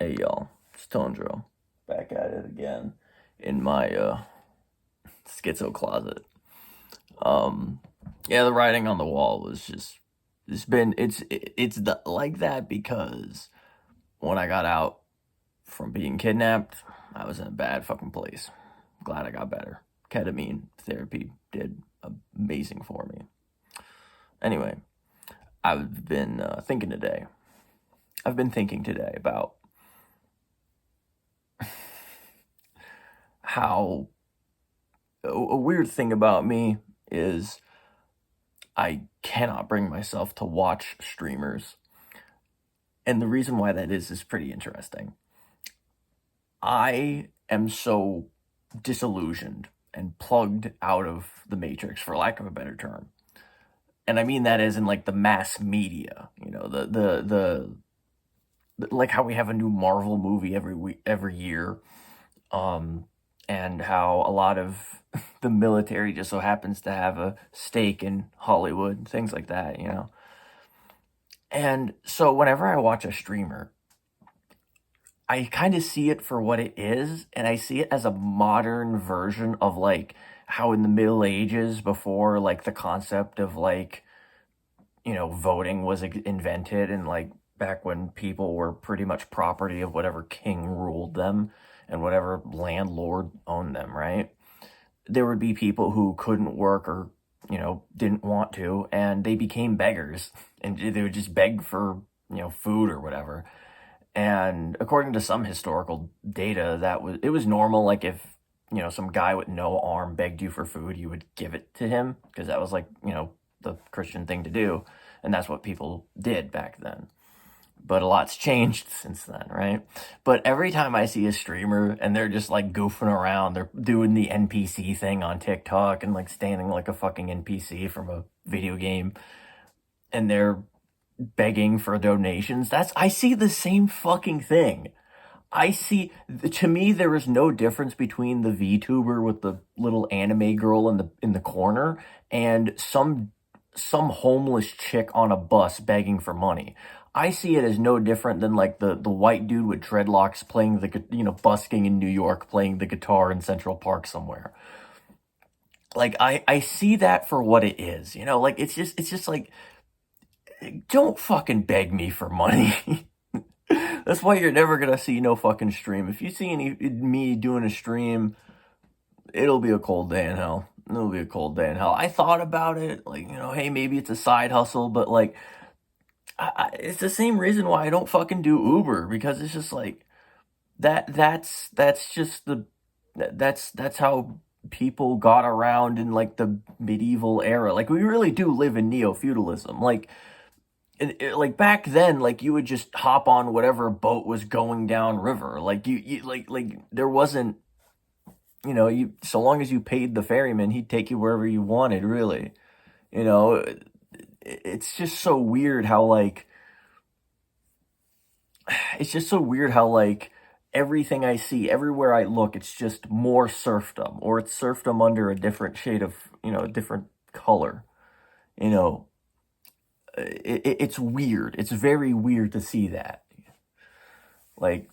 Hey y'all, it's Tondro. Back at it again in my schizo closet. Um yeah, the writing on the wall was just like that because when I got out from being kidnapped, I was in a bad fucking place. Glad I got better. Ketamine therapy did amazing for me. Anyway, I've been thinking today. I've been thinking today about how a weird thing about me is I cannot bring myself to watch streamers. And the reason why that is pretty interesting. I am so disillusioned and plugged out of the matrix, for lack of a better term. And I mean that as in like the mass media, like how we have a new Marvel movie every week, every year, um, and how a lot of the military just so happens to have a stake in Hollywood, things like that. And so whenever I watch a streamer, I kind of see it for what it is, and I see it as a modern version of like how in the Middle Ages, before like the concept of like, voting was invented, and like back when people were pretty much property of whatever king ruled them and whatever landlord owned them, right? There would be people who couldn't work or, didn't want to, and they became beggars and they would just beg for, food or whatever. And according to some historical data, it was normal. Like if some guy with no arm begged you for food, you would give it to him because that was like the Christian thing to do, and that's what people did back then. But a lot's changed since then, right? But every time I see a streamer and they're just like goofing around, they're doing the NPC thing on TikTok and like standing like a fucking NPC from a video game, and they're begging for donations. I see the same fucking thing. To me, there is no difference between the VTuber with the little anime girl in the corner and some homeless chick on a bus begging for money. I see it as no different than like the white dude with dreadlocks playing busking in New York, playing the guitar in Central Park somewhere. Like I see that for what it is, like it's just like, don't fucking beg me for money. That's why you're never gonna see no fucking stream. If you see me doing a stream, it'll be a cold day in hell. It'll be a cold day in hell. I thought about it, like, hey, maybe it's a side hustle, but like, it's the same reason why I don't fucking do Uber, because it's just like that's just that's how people got around in like the medieval era. Like we really do live in neo feudalism. Like back then, like you would just hop on whatever boat was going down river. Like you like there wasn't, you, so long as you paid the ferryman, he'd take you wherever you wanted, really. You know, it's just so weird how like it's just so weird how like everything I see, everywhere I look, it's just more serfdom, or it's serfdom under a different shade of, a different color. You know, it's weird. It's very weird to see that. Like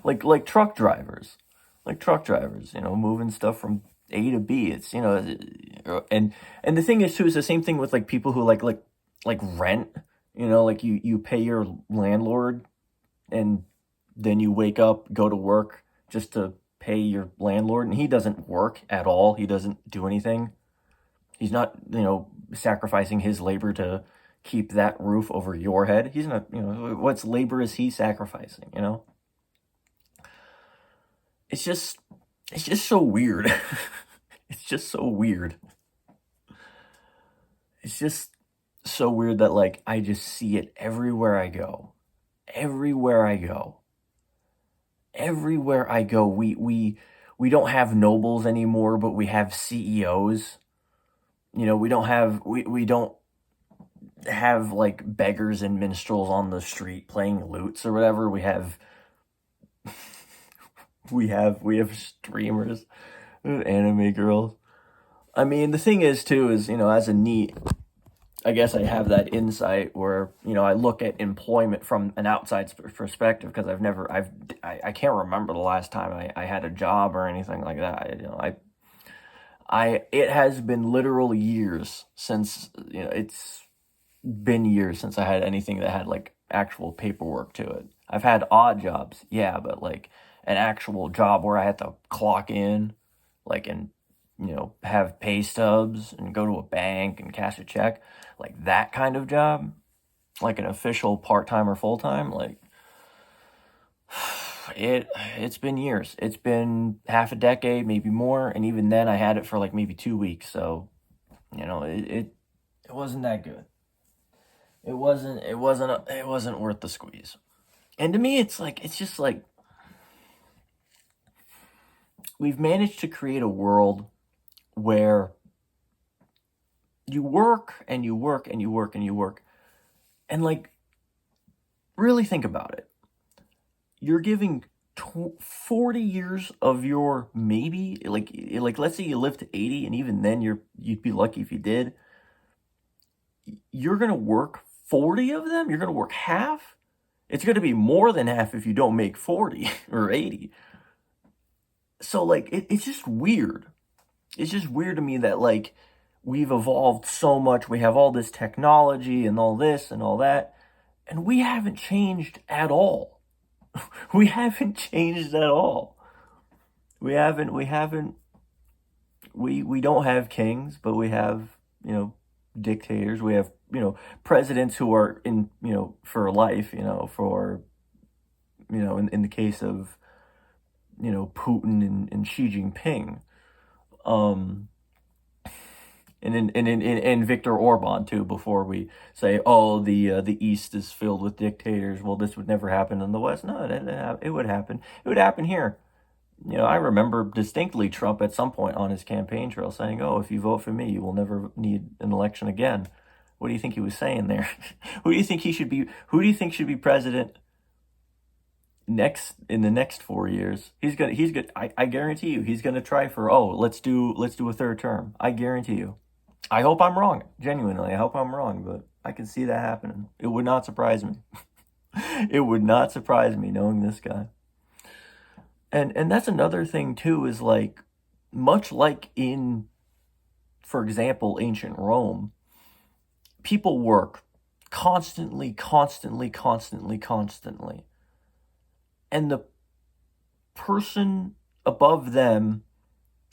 like truck drivers, moving stuff from A to B. It's, and the thing is too, is the same thing with like people who like rent. Like you pay your landlord, and then you wake up, go to work just to pay your landlord, and he doesn't work at all. He doesn't do anything. He's not, sacrificing his labor to keep that roof over your head. He's not, what's labor is he sacrificing? It's just it's just so weird. It's just so weird. It's just so weird that like I just see it everywhere I go. Everywhere I go. Everywhere I go. We don't have nobles anymore, but we have CEOs. We don't have like beggars and minstrels on the street playing lutes or whatever. We have streamers, anime girls. I mean, the thing is too is, as a NEET, I guess I have that insight where, I look at employment from an outside perspective, because I can't remember the last time I had a job or anything like that. It has been literal years since, it's been years since I had anything that had like actual paperwork to it. I've had odd jobs, yeah, but like an actual job where I had to clock in, like, and have pay stubs and go to a bank and cash a check, like that kind of job, like an official part-time or full-time, like it's been years. It's been half a decade, maybe more, and even then I had it for like maybe 2 weeks. So, it wasn't that good. It wasn't worth the squeeze. And to me, it's just like we've managed to create a world where you work and you work and you work and you work, and like, really think about it. You're giving 40 years of your, maybe, like let's say you live to 80, and even then you'd be lucky if you did. You're gonna work 40 of them. You're gonna work half. It's gonna be more than half if you don't make 40 or 80. So like, it's just weird. It's just weird to me that like we've evolved so much. We have all this technology and all this and all that, and we haven't changed at all. We haven't changed at all. We don't have kings, but we have, dictators. We have, presidents who are in, for life, for, in the case of, Putin and Xi Jinping. Um, and Viktor Orban too. Before we say, oh, the East is filled with dictators, well, this would never happen in the West. No, it would happen. It would happen here. I remember distinctly Trump at some point on his campaign trail saying, "Oh, if you vote for me, you will never need an election again." What do you think he was saying there? Who do you think he should be? Who do you think should be president in the next 4 years? He's good. I guarantee you, he's gonna try for, oh, let's do a third term. I guarantee you. I hope I'm wrong. Genuinely, I hope I'm wrong, but I can see that happening. It would not surprise me. It would not surprise me knowing this guy. And that's another thing too, is like, much like in, for example, ancient Rome, people work constantly, constantly, constantly, constantly. And the person above them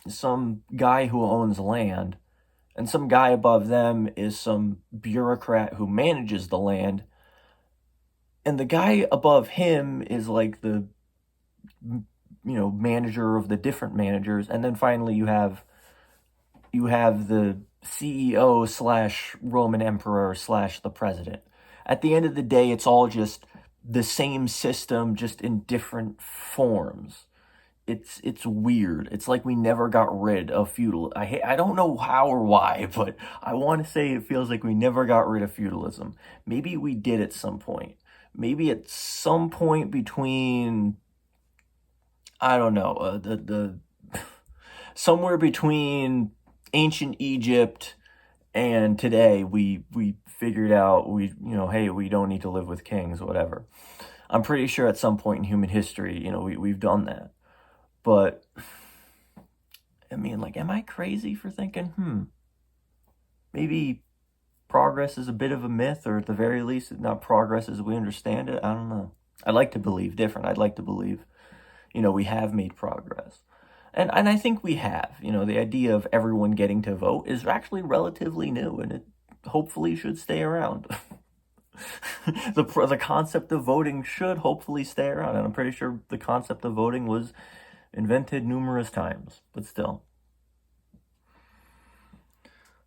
is some guy who owns land, and some guy above them is some bureaucrat who manages the land, and the guy above him is like the, manager of the different managers, and then finally you have the CEO slash Roman emperor slash the president. At the end of the day, it's all just the same system, just in different forms. It's weird. It's like we never got rid of feudal. I don't know how or why, but I want to say it feels like we never got rid of feudalism. Maybe we did at some point. Maybe at some point between, I don't know, the somewhere between ancient Egypt and today, we figured out, hey, we don't need to live with kings, whatever. I'm pretty sure at some point in human history, we've done that. But I mean, like, am I crazy for thinking, maybe progress is a bit of a myth, or at the very least, not progress as we understand it? I don't know. I'd like to believe different. I'd like to believe, we have made progress. And I think we have. The idea of everyone getting to vote is actually relatively new, and it hopefully should stay around. The concept of voting should hopefully stay around, and I'm pretty sure the concept of voting was invented numerous times, but still.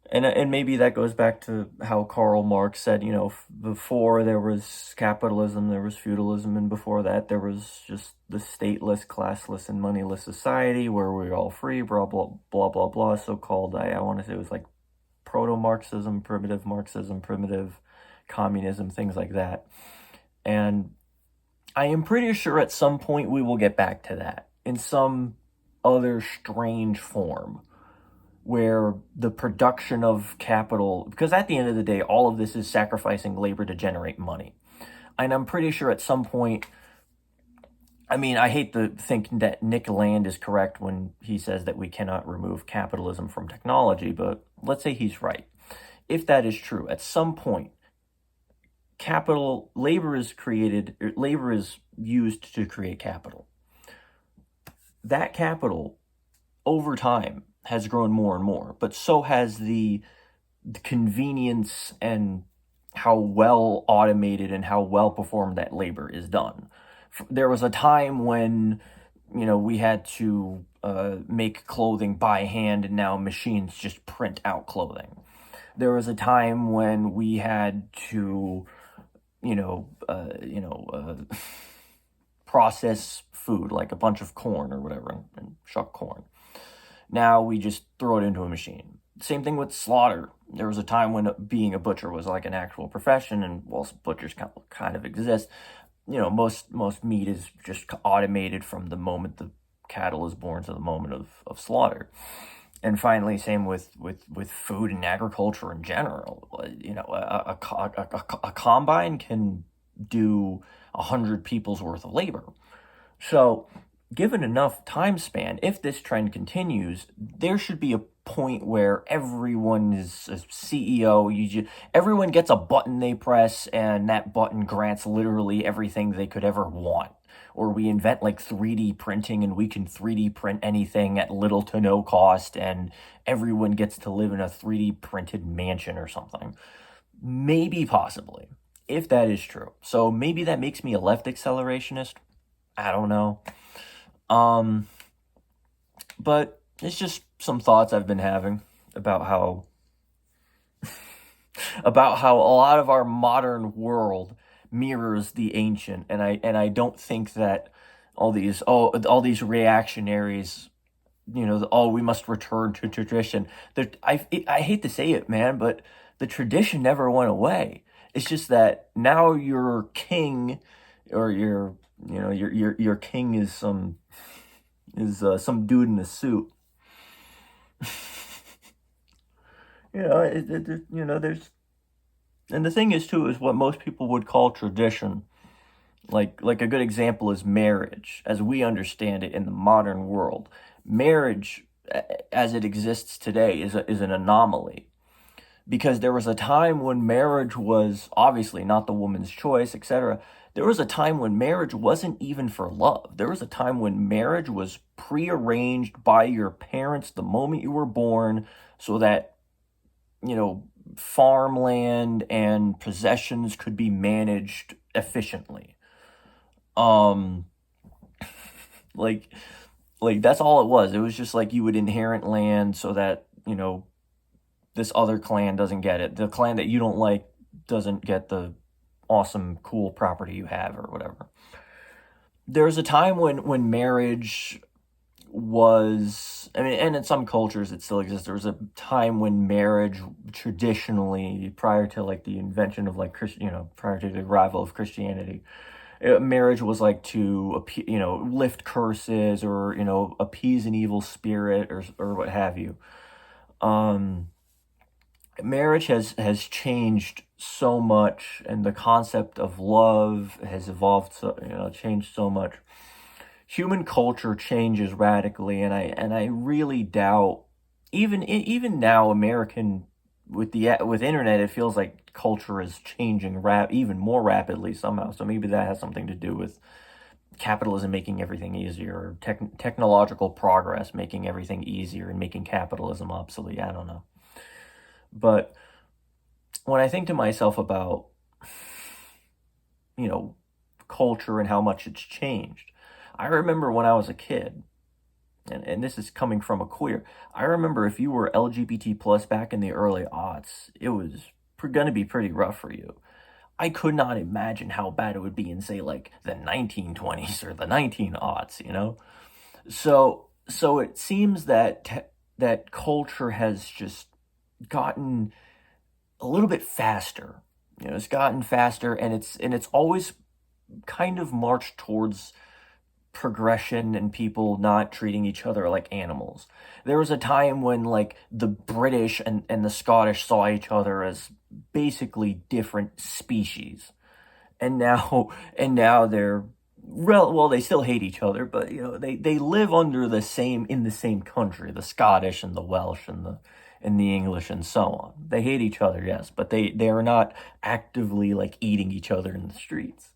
And maybe that goes back to how Karl Marx said, before there was capitalism, there was feudalism, and before that there was just the stateless, classless, and moneyless society where we were all free, blah, blah, blah, blah, blah, so-called, I want to say it was like proto-Marxism, primitive communism, things like that. And I am pretty sure at some point we will get back to that in some other strange form, where the production of capital, because at the end of the day, all of this is sacrificing labor to generate money. And I'm pretty sure at some point, I mean, I hate to think that Nick Land is correct when he says that we cannot remove capitalism from technology, but let's say he's right. If that is true, at some point, labor is created, labor is used to create capital. That capital, over time, has grown more and more, but so has the convenience and how well automated and how well performed that labor is done. There was a time when, we had to make clothing by hand, and now machines just print out clothing. There was a time when we had to, process food, like a bunch of corn or whatever, and shuck corn. Now we just throw it into a machine. Same thing with slaughter. There was a time when being a butcher was like an actual profession, and whilst butchers kind of exist, most meat is just automated from the moment the cattle is born to the moment of slaughter. And finally, same with food and agriculture in general. A combine can do 100 people's worth of labor. So, given enough time span, if this trend continues, there should be a point where everyone is a CEO. Everyone gets a button they press, and that button grants literally everything they could ever want. Or we invent like 3D printing, and we can 3D print anything at little to no cost, and everyone gets to live in a 3D printed mansion or something. Maybe, possibly, if that is true. So maybe that makes me a left accelerationist. I don't know. But it's just some thoughts I've been having about how a lot of our modern world mirrors the ancient, and I don't think that all these reactionaries, we must return to tradition. I hate to say it, man, but the tradition never went away. It's just that now your king, or your king is some dude in a suit. There's, and the thing is too, is what most people would call tradition. Like a good example is marriage, as we understand it in the modern world. Marriage, as it exists today, is an anomaly. Because there was a time when marriage was obviously not the woman's choice, etc. There was a time when marriage wasn't even for love. There was a time when marriage was prearranged by your parents the moment you were born, so that, farmland and possessions could be managed efficiently. Um, like, that's all it was. It was just like you would inherit land so that, this other clan doesn't get it. The clan that you don't like doesn't get the awesome, cool property you have, or whatever. There's a time when marriage was, I mean, and in some cultures it still exists. There was a time when marriage traditionally, prior to like the invention of like prior to the arrival of Christianity, marriage was like to lift curses, or appease an evil spirit, or what have you. Marriage has changed so much, and the concept of love has evolved, changed so much. Human culture changes radically, and I really doubt, even now, American, with internet, it feels like culture is changing even more rapidly somehow. So maybe that has something to do with capitalism making everything easier, or technological progress making everything easier and making capitalism obsolete. I don't know. But when I think to myself about, culture and how much it's changed, I remember when I was a kid, and this is coming from a queer, I remember if you were LGBT plus back in the early aughts, it was going to be pretty rough for you. I could not imagine how bad it would be in, say, like the 1920s or the 1900s, So it seems that that culture has just gotten a little bit faster. It's gotten faster, and it's always kind of marched towards progression and people not treating each other like animals. There was a time when like the British and the Scottish saw each other as basically different species. And now and now they're well, they still hate each other, but they live under the same in the same country, the Scottish and the Welsh and the English and so on. They hate each other, yes, but they are not actively like eating each other in the streets.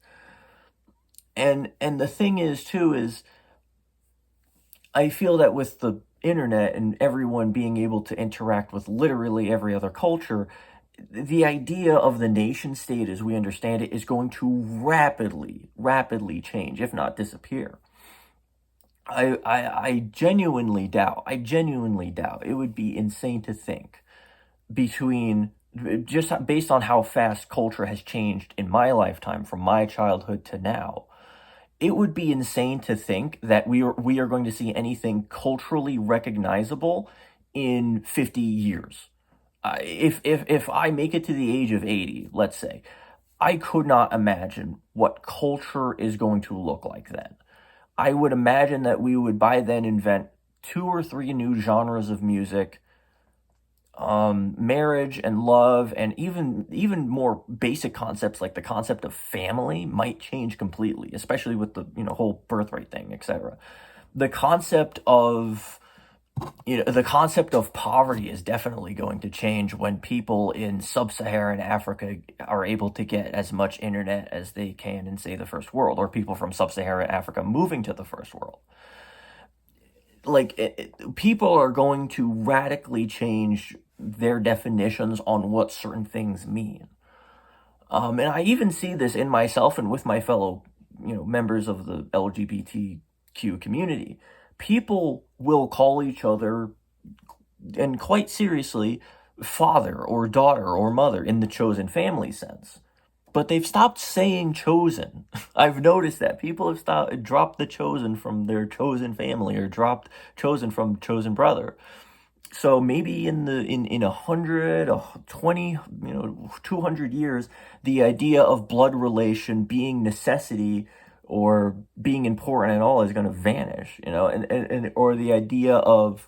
And the thing is too is I feel that with the internet and everyone being able to interact with literally every other culture, the idea of the nation state as we understand it is going to rapidly change, if not disappear. I genuinely doubt it would be insane to think between just based on how fast culture has changed in my lifetime from my childhood to now. It would be insane to think that we are going to see anything culturally recognizable in 50 years. If I make it to the age of 80, let's say, I could not imagine what culture is going to look like then. I would imagine that we would by then invent two or three new genres of music, marriage and love, and even more basic concepts like the concept of family might change completely, especially with the whole birthright thing, etc. The concept of the concept of poverty is definitely going to change when people in sub-Saharan Africa are able to get as much internet as they can in, say, the first world, or people from sub-Saharan Africa moving to the first world. Like, people are going to radically change their definitions on what certain things mean. And I even see this in myself and with my fellow, members of the LGBTQ community. People will call each other, and quite seriously, father or daughter or mother in the chosen family sense. But they've stopped saying chosen. I've noticed that people have dropped the chosen from their chosen family or dropped chosen from chosen brother. So maybe in 120, 200 years, the idea of blood relation being necessity or being important at all is going to vanish, and or the idea of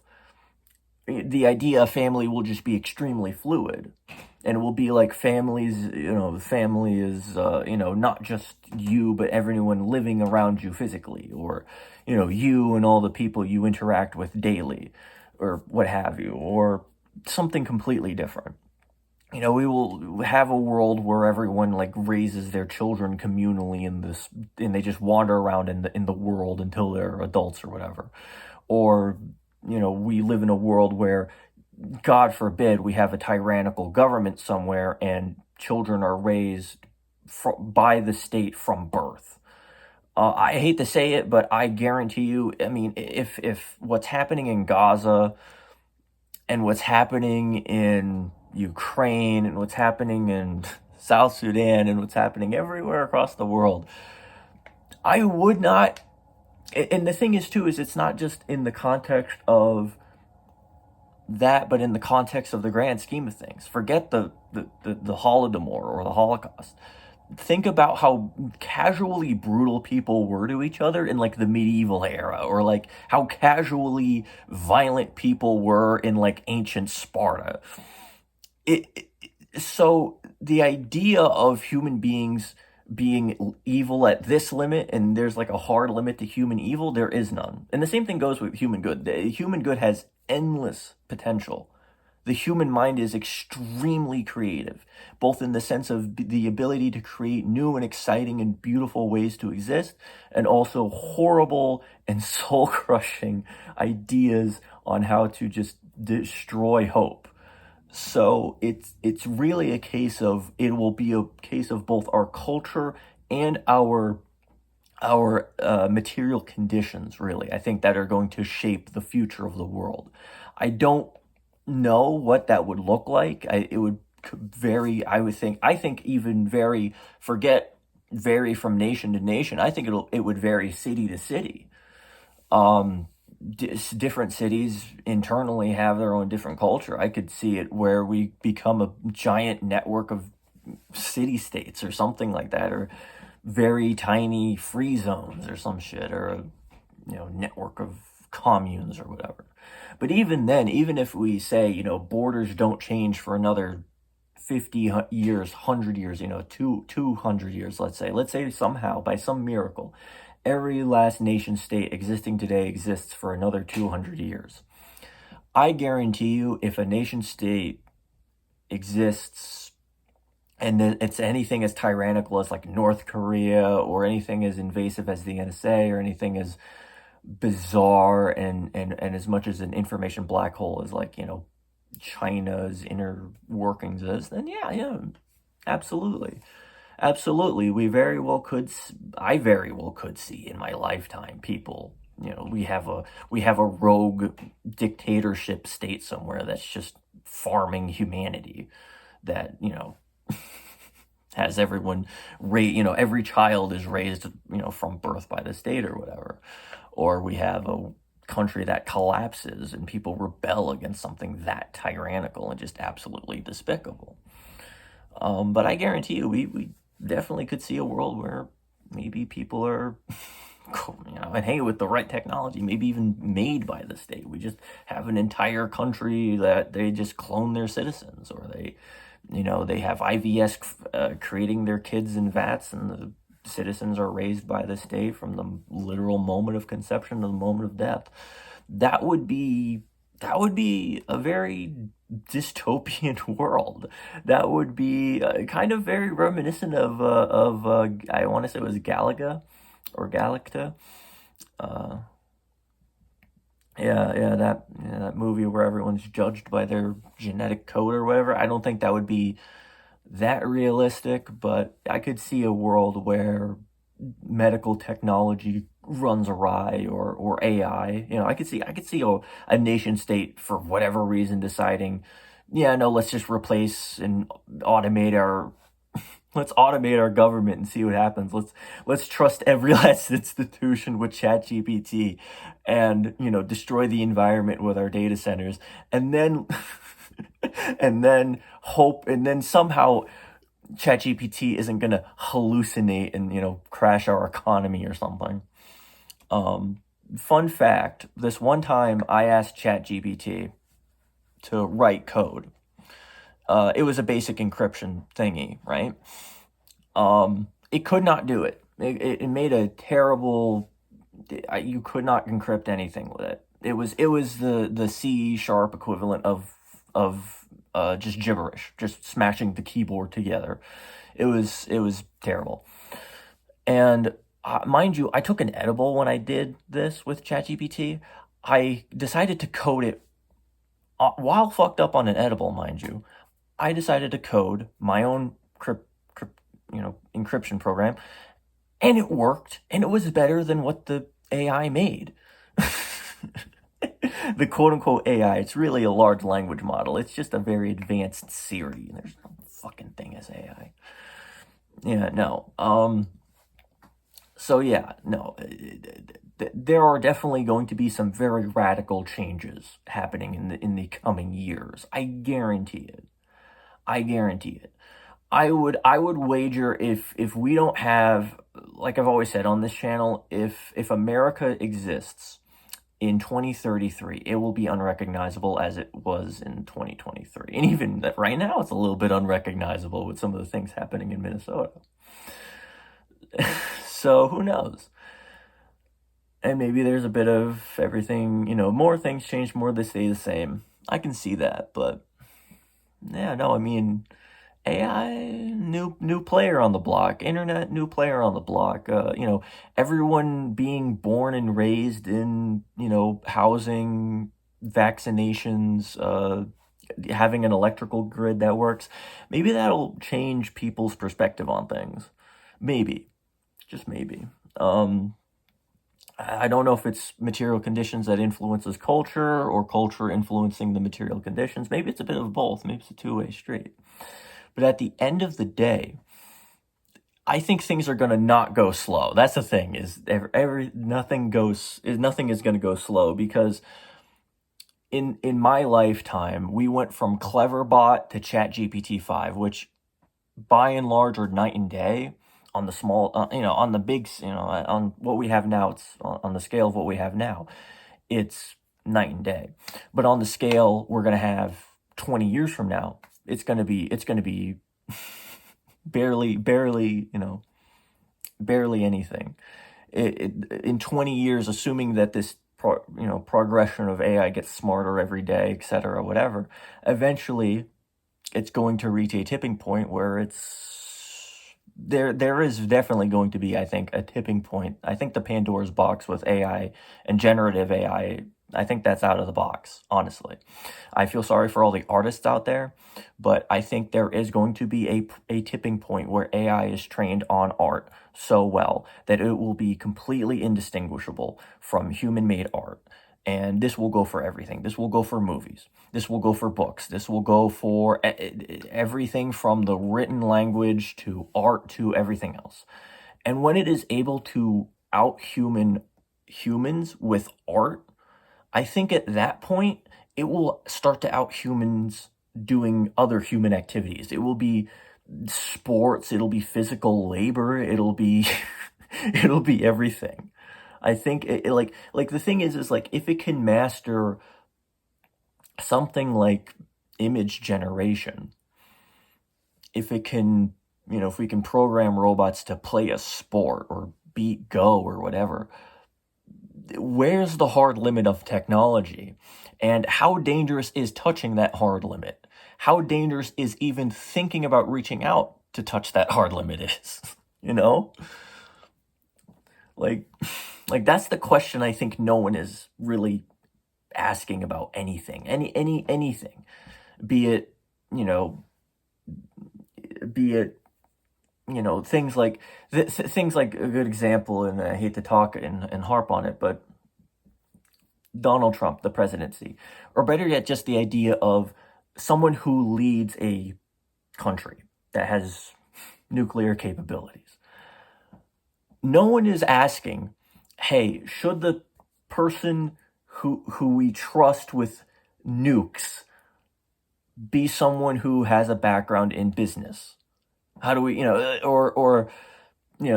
family will just be extremely fluid, and it will be like families, family is, not just you, but everyone living around you physically, or, you and all the people you interact with daily, or what have you, or something completely different. We will have a world where everyone like raises their children communally and they just wander around in the world until they're adults or whatever. Or, we live in a world where, God forbid, we have a tyrannical government somewhere and children are raised by the state from birth. I hate to say it, but I guarantee you, I mean, if what's happening in Gaza and what's happening in Ukraine and what's happening in South Sudan and what's happening everywhere across the world, I would not. And the thing is, too, is it's not just in the context of that, but in the context of the grand scheme of things. Forget the Holodomor or the Holocaust. Think about how casually brutal people were to each other in like the medieval era, or like how casually violent people were in like ancient Sparta. So the idea of human beings being evil at this limit, and there's like a hard limit to human evil, there is none. And the same thing goes with human good. The human good has endless potential. The human mind is extremely creative, both in the sense of the ability to create new and exciting and beautiful ways to exist, and also horrible and soul-crushing ideas on how to just destroy hope. So it's really a case of, it will be a case of both our culture and our material conditions, really, I think, that are going to shape the future of the world. I don't know what that would look like. It would vary, I think even vary, vary from nation to nation. I think it would vary city to city. Different cities internally have their own different culture. I could see it where we become a giant network of city-states or something like that, or very tiny free zones or some shit, or network of communes or whatever. But even then, even if we say, borders don't change for another 50 years, 100 years, 200 years, let's say somehow, by some miracle, every last nation state existing today exists for another 200 years. I guarantee you, if a nation state exists and then it's anything as tyrannical as like North Korea, or anything as invasive as the NSA, or anything as bizarre and as much as an information black hole as like, China's inner workings is, then yeah, absolutely. Absolutely. I very well could see in my lifetime people, we have a rogue dictatorship state somewhere that's just farming humanity, that, has everyone every child is raised, from birth by the state or whatever. Or we have a country that collapses and people rebel against something that tyrannical and just absolutely despicable. But I guarantee you, we definitely could see a world where maybe people are, and hey, with the right technology, maybe even made by the state. We just have an entire country that they just clone their citizens, or they have IVS creating their kids in vats, and the citizens are raised by the state from the literal moment of conception to the moment of death. That would be a very dystopian world. That would be kind of very reminiscent of I want to say it was Galaga or Galacta. Uh, that movie where everyone's judged by their genetic code or whatever. I don't think that would be that realistic, but I could see a world where medical technology runs awry, or AI. I could see a nation state, for whatever reason, deciding, yeah, no, let's just replace and automate our let's automate our government and see what happens. Let's trust every last institution with ChatGPT, and destroy the environment with our data centers, and then and then hope, and then somehow ChatGPT isn't gonna hallucinate and crash our economy or something. Fun fact: this one time I asked ChatGPT to write code. It was a basic encryption thingy, right? It could not do it. It made a terrible. You could not encrypt anything with it. It was the C# equivalent of just gibberish, just smashing the keyboard together. It was terrible. And mind you, I took an edible when I did this with ChatGPT. I decided to code it while fucked up on an edible, mind you. I decided to code my own encryption program, and it worked, and it was better than what the AI made. The quote unquote AI, it's really a large language model. It's just a very advanced Siri. There's no fucking thing as AI. Yeah, no. So yeah, no. There are definitely going to be some very radical changes happening in the coming years. I guarantee it. I guarantee it. I would wager, if we don't have, like I've always said on this channel, if America exists in 2033, it will be unrecognizable as it was in 2023. And even right now, it's a little bit unrecognizable with some of the things happening in Minnesota. So who knows? And maybe there's a bit of everything, more things change, more they stay the same. I can see that, but yeah, no, I mean, AI, new player on the block. Internet, new player on the block. Everyone being born and raised in, housing, vaccinations, having an electrical grid that works. Maybe that'll change people's perspective on things. Maybe, just maybe. I don't know if it's material conditions that influences culture, or culture influencing the material conditions. Maybe it's a bit of both. Maybe it's a two-way street. But at the end of the day, I think things are going to not go slow. That's the thing, is nothing is going to go slow, because in my lifetime, we went from Cleverbot to ChatGPT 5, which by and large are night and day. on the small, on the big, on what we have now, it's on the scale of what we have now, it's night and day. But on the scale we're going to have 20 years from now, it's going to be barely, barely anything. In 20 years, assuming that this progression of AI gets smarter every day, etc., whatever, eventually it's going to reach a tipping point where there is definitely going to be, I think, a tipping point. I think the Pandora's box with AI and generative AI, I think that's out of the box, honestly. I feel sorry for all the artists out there, but I think there is going to be a tipping point where AI is trained on art so well that it will be completely indistinguishable from human-made art. And this will go for everything. This will go for movies. This will go for books. This will go for everything from the written language to art to everything else. And when it is able to outhuman humans with art, I think at that point, it will start to outhumans doing other human activities. It will be sports, it'll be physical labor, it'll be it'll be everything. I think like the thing is like if it can master something like image generation, if it can, if we can program robots to play a sport or beat Go or whatever, where's the hard limit of technology? And how dangerous is touching that hard limit? How dangerous is even thinking about reaching out to touch that hard limit is? you know? Like that's the question I think no one is really asking about anything. Anything. Be it, be it things like things like a good example, and I hate to talk and harp on it, but Donald Trump, the presidency, or better yet, just the idea of someone who leads a country that has nuclear capabilities. No one is asking, hey, should the person who we trust with nukes be someone who has a background in business? How do we, or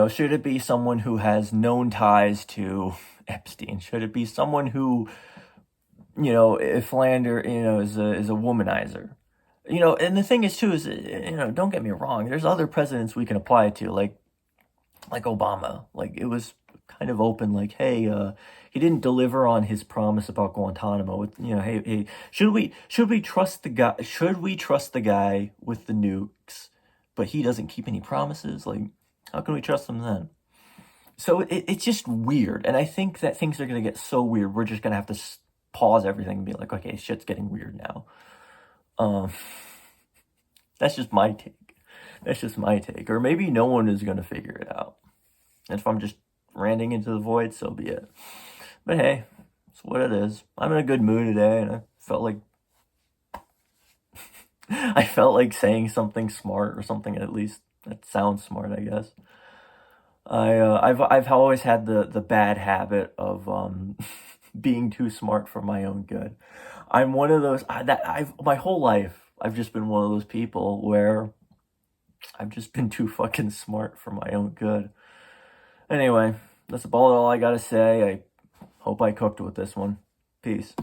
should it be someone who has known ties to Epstein? Should it be someone who, if Flander, is a womanizer? And the thing is too is, don't get me wrong. There's other presidents we can apply it to, like Obama. Like it was kind of open, like, hey, he didn't deliver on his promise about Guantanamo. With hey, should we trust the guy? Should we trust the guy with the nukes? But he doesn't keep any promises. Like, how can we trust him then? So it's just weird. And I think that things are going to get so weird, we're just going to have to pause everything and be like, okay, shit's getting weird now. That's just my take. Or maybe no one is going to figure it out. And if I'm just ranting into the void, so be it. But hey, it's what it is. I'm in a good mood today, and I felt like saying something smart, or something at least that sounds smart, I guess. I've always had the bad habit of being too smart for my own good. I'm one of those my whole life I've just been one of those people where I've just been too fucking smart for my own good. Anyway, that's about all I gotta say. I hope I cooked with this one. Peace.